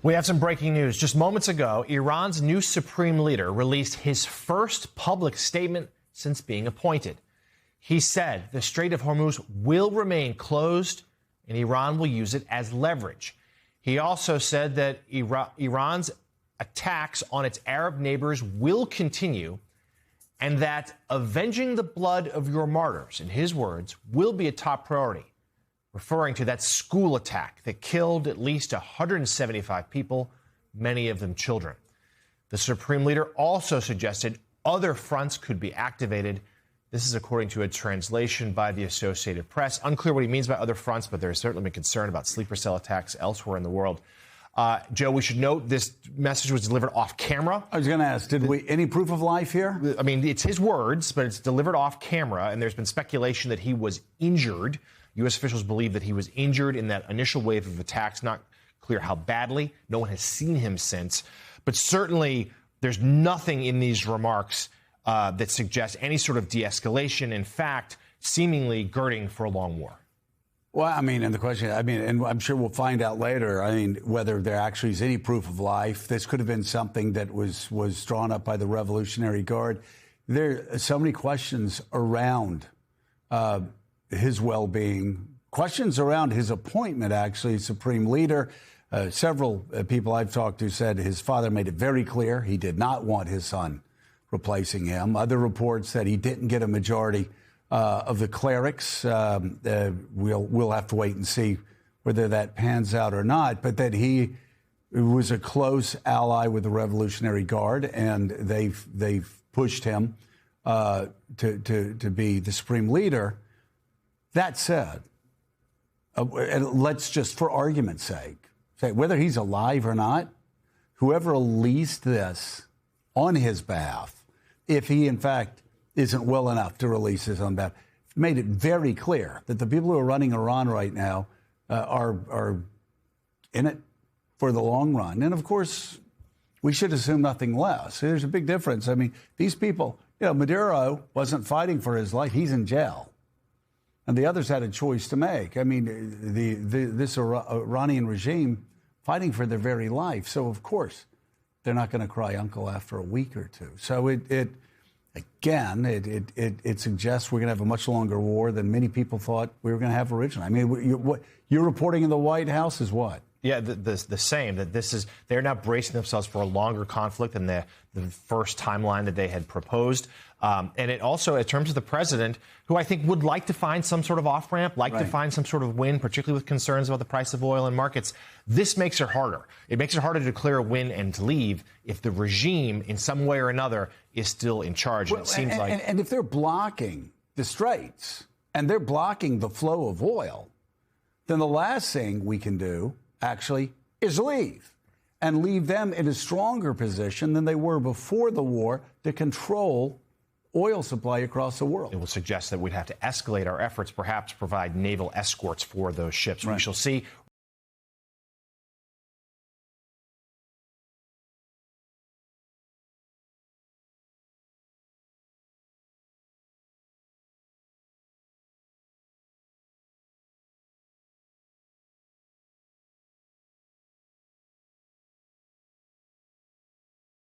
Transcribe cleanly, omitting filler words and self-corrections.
We have some breaking news. Just moments ago, Iran's new supreme leader released his first public statement since being appointed. He said the Strait of Hormuz will remain closed and Iran will use it as leverage. He also said that Iran's attacks on its Arab neighbors will continue and that avenging the blood of your martyrs, in his words, will be a top priority, referring to that school attack that killed at least 175 people, many of them children. The supreme leader also suggested other fronts could be activated. This is according to a translation by the Associated Press. Unclear what he means by other fronts, but there's certainly been concern about sleeper cell attacks elsewhere in the world. Joe, we should note this message was delivered off camera. I was going to ask, any proof of life here? I mean, it's his words, but it's delivered off camera, and there's been speculation that he was injured. U.S. officials believe that he was injured in that initial wave of attacks. Not clear how badly. No one has seen him since. But certainly, there's nothing in these remarks that suggests any sort of de-escalation. In fact, seemingly girding for a long war. Well, I mean, and the question, and I'm sure we'll find out later, whether there actually is any proof of life. This could have been something that was drawn up by the Revolutionary Guard. There are so many questions around his well-being, questions around his appointment, actually, Supreme Leader. Several people I've talked to said his father made it very clear he did not want his son replacing him. Other reports said he didn't get a majority of the clerics. We'll have to wait and see whether that pans out or not, but that he was a close ally with the Revolutionary Guard, and they've pushed him to be the Supreme Leader. That said, and let's just, for argument's sake, say whether he's alive or not, whoever released this on his behalf, if he in fact isn't well enough to release his own behalf, made it very clear that the people who are running Iran right now are in it for the long run. And of course, we should assume nothing less. There's a big difference. I mean, these people, Maduro wasn't fighting for his life. He's in jail. And the others had a choice to make. I mean, this Iranian regime fighting for their very life. So, of course, they're not going to cry uncle after a week or two. So it suggests we're going to have a much longer war than many people thought we were going to have originally. I mean, what you're reporting in the White House is what? Yeah, the same, that they're now bracing themselves for a longer conflict than the first timeline that they had proposed. And it also, in terms of the president, who I think would like to find some sort of off-ramp, to find some sort of win, particularly with concerns about the price of oil and markets, this makes it harder. It makes it harder to declare a win and to leave if the regime, in some way or another, is still in charge. Well, and if they're blocking the straits and they're blocking the flow of oil, then the last thing we can do actually is leave and leave them in a stronger position than they were before the war to control oil supply across the world. It will suggest that we'd have to escalate our efforts, perhaps provide naval escorts for those ships. Right. We shall see.